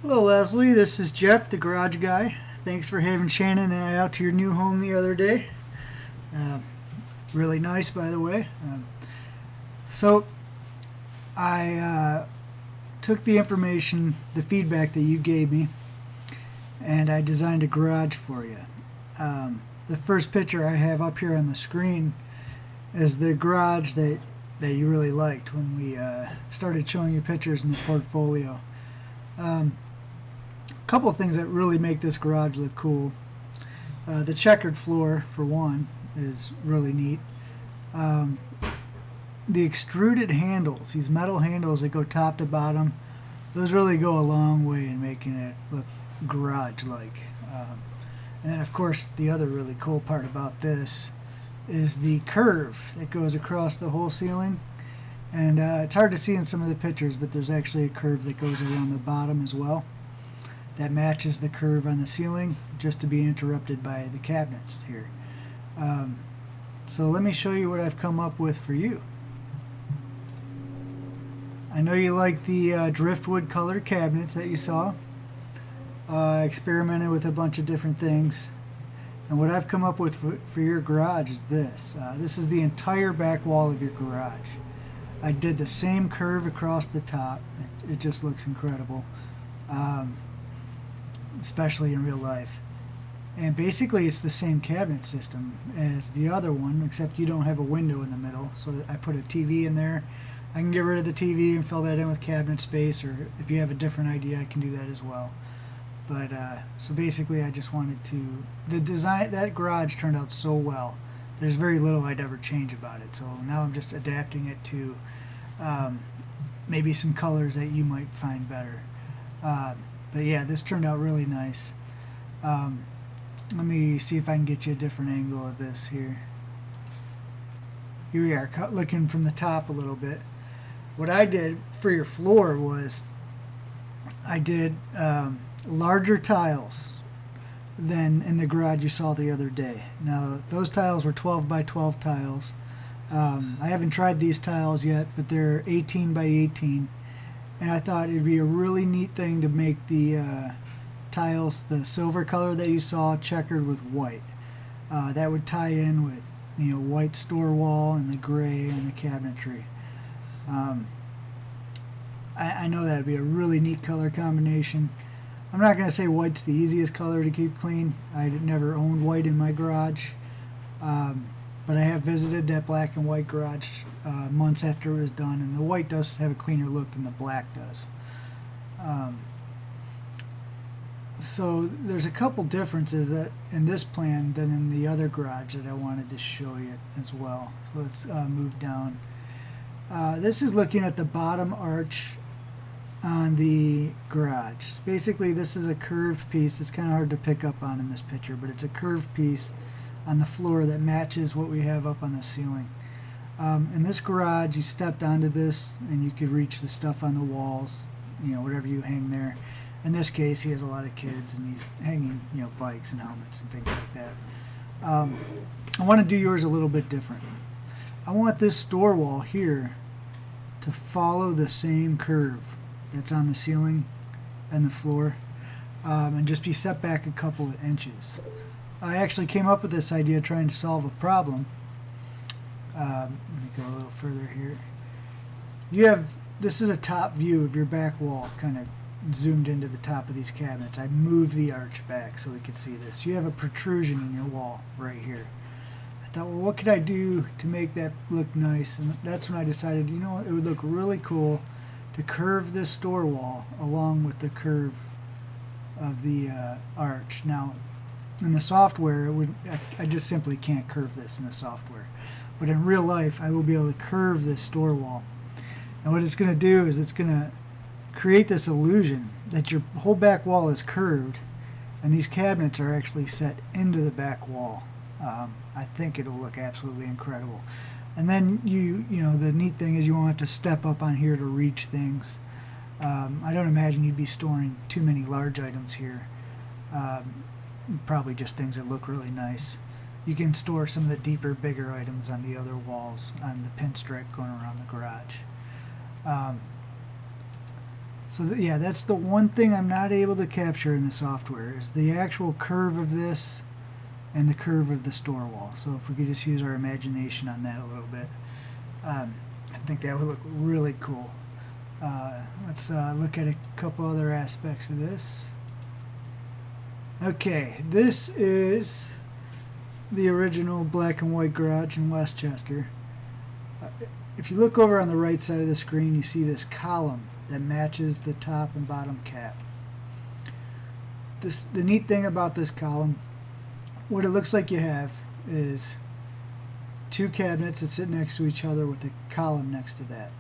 Hello, Leslie. This is Jeff, the garage guy. Thanks for having Shannon and I out to your new home the other day. Uh, really nice, by the way. So, I took the information, the feedback that you gave me, and I designed a garage for you. The first picture I have up here on the screen is the garage that you really liked when we started showing you pictures in the portfolio. A couple of things that really make this garage look cool. The checkered floor, for one, is really neat. The extruded handles, these metal handles that go top to bottom, those really go a long way in making it look garage-like. And then, of course, the other really cool part about this is the curve that goes across the whole ceiling. And it's hard to see in some of the pictures, but there's actually a curve that goes around the bottom as well that matches the curve on the ceiling, just to be interrupted by the cabinets here. So let me show you what I've come up with for you. I know you like the driftwood colored cabinets that you saw. I experimented with a bunch of different things. And what I've come up with for your garage is this. This is the entire back wall of your garage. I did the same curve across the top. It just looks incredible, especially in real life. And basically it's the same cabinet system as the other one, except you don't have a window in the middle. So I put a TV in there. I can get rid of the TV and fill that in with cabinet space, or if you have a different idea, I can do that as well. But so basically I just wanted to, the design, that garage turned out so well. There's very little I'd ever change about it. So now I'm just adapting it to maybe some colors that you might find better. But yeah, this turned out really nice. Let me see if I can get you a different angle of this here. Here we are, looking from the top a little bit. What I did for your floor was I did larger tiles than in the garage you saw the other day. Now, those tiles were 12 by 12 tiles. I haven't tried these tiles yet, but they're 18 by 18. And I thought it'd be a really neat thing to make the tiles the silver color that you saw checkered with white. That would tie in with, you know, white store wall and the gray and the cabinetry. I know that'd be a really neat color combination. I'm not going to say white's the easiest color to keep clean. I never owned white in my garage. But I have visited that black and white garage months after it was done, and the white does have a cleaner look than the black does. So there's a couple differences that in this plan than in the other garage that I wanted to show you as well. So let's move down. This is looking at the bottom arch on the garage. Basically, this is a curved piece. It's kind of hard to pick up on in this picture, but it's a curved piece on the floor that matches what we have up on the ceiling. In this garage, you stepped onto this and you could reach the stuff on the walls, you know, whatever you hang there. In this case, he has a lot of kids and he's hanging, you know, bikes and helmets and things like that. I want to do yours a little bit different. I want this store wall here to follow the same curve that's on the ceiling and the floor, and just be set back a couple of inches. I actually came up with this idea trying to solve a problem. Let me go a little further here. This is a top view of your back wall, kind of zoomed into the top of these cabinets. I moved the arch back so we could see this. You have a protrusion in your wall right here. I thought, well, what could I do to make that look nice? And that's when I decided, you know what, it would look really cool to curve this store wall along with the curve of the arch. Now, in the software, I just simply can't curve this in the software. But in real life, I will be able to curve this store wall. And what it's going to do is it's going to create this illusion that your whole back wall is curved, and these cabinets are actually set into the back wall. I think it'll look absolutely incredible. And then you know, the neat thing is you won't have to step up on here to reach things. I don't imagine you'd be storing too many large items here. Probably just things that look really nice. You can store some of the deeper, bigger items on the other walls on the pinstripe going around the garage. So yeah, that's the one thing I'm not able to capture in the software is the actual curve of this and the curve of the store wall. So if we could just use our imagination on that a little bit, I think that would look really cool. Let's look at a couple other aspects of this. Okay, this is the original black and white garage in Westchester. If you look over on the right side of the screen, you see this column that matches the top and bottom cap. The neat thing about this column, what it looks like you have is two cabinets that sit next to each other with a column next to that.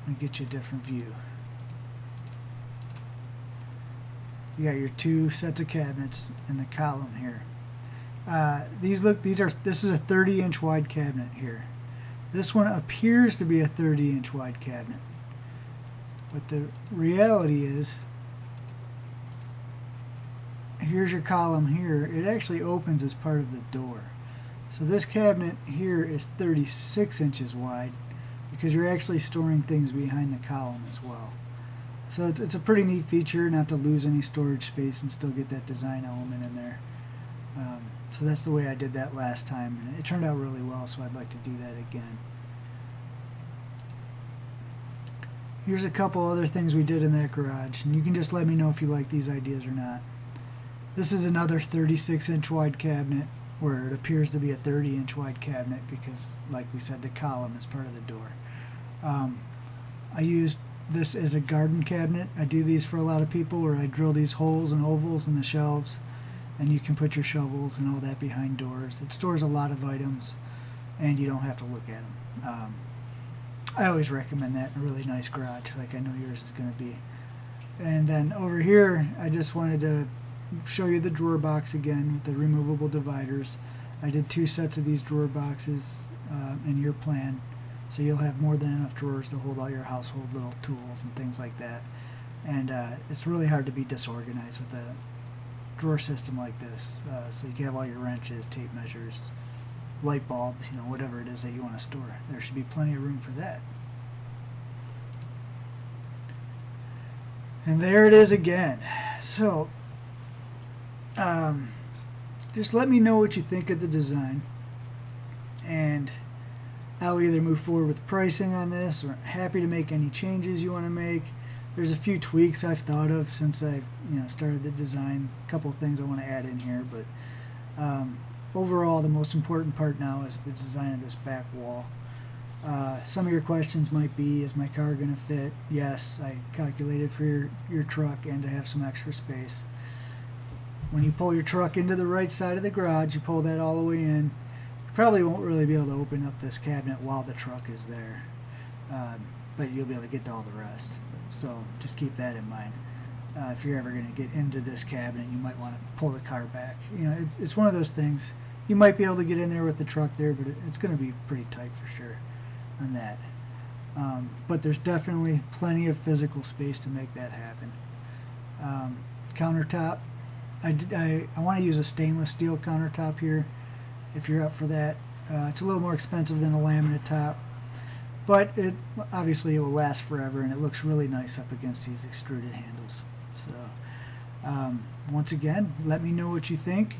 Let me get you a different view. You got your two sets of cabinets and the column here. This is a 30-inch wide cabinet here. This one appears to be a 30-inch wide cabinet, but the reality is, here's your column here. It actually opens as part of the door. So this cabinet here is 36 inches wide because you're actually storing things behind the column as well. So it's a pretty neat feature, not to lose any storage space and still get that design element in there. So that's the way I did that last time, and it turned out really well, so I'd like to do that again. Here's a couple other things we did in that garage, and you can just let me know if you like these ideas or not. This is another 36-inch wide cabinet where it appears to be a 30-inch wide cabinet because, like we said, the column is part of the door. I used this as a garden cabinet. I do these for a lot of people where I drill these holes and ovals in the shelves, and you can put your shovels and all that behind doors. It stores a lot of items, and you don't have to look at them. I always recommend that in a really nice garage, like I know yours is going to be. And then over here, I just wanted to show you the drawer box again with the removable dividers. I did two sets of these drawer boxes in your plan, so you'll have more than enough drawers to hold all your household little tools and things like that. And it's really hard to be disorganized with a drawer system like this. So you can have all your wrenches, tape measures, light bulbs, whatever it is that you want to store. There should be plenty of room for that. And there it is again. So just let me know what you think of the design, and I'll either move forward with pricing on this or happy to make any changes you want to make. There's a few tweaks I've thought of since I've started the design, a couple of things I want to add in here, but overall the most important part now is the design of this back wall. Some of your questions might be, is my car going to fit? Yes, I calculated for your truck and to have some extra space. When you pull your truck into the right side of the garage, you pull that all the way in. You probably won't really be able to open up this cabinet while the truck is there, but you'll be able to get to all the rest. So just keep that in mind. If you're ever going to get into this cabinet, you might want to pull the car back. It's one of those things. You might be able to get in there with the truck there, but it's going to be pretty tight for sure on that. But there's definitely plenty of physical space to make that happen. Countertop. I want to use a stainless steel countertop here if you're up for that. It's a little more expensive than a laminate top, but obviously it will last forever, and it looks really nice up against these extruded handles. So once again, let me know what you think.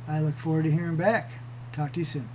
I look forward to hearing back. Talk to you soon.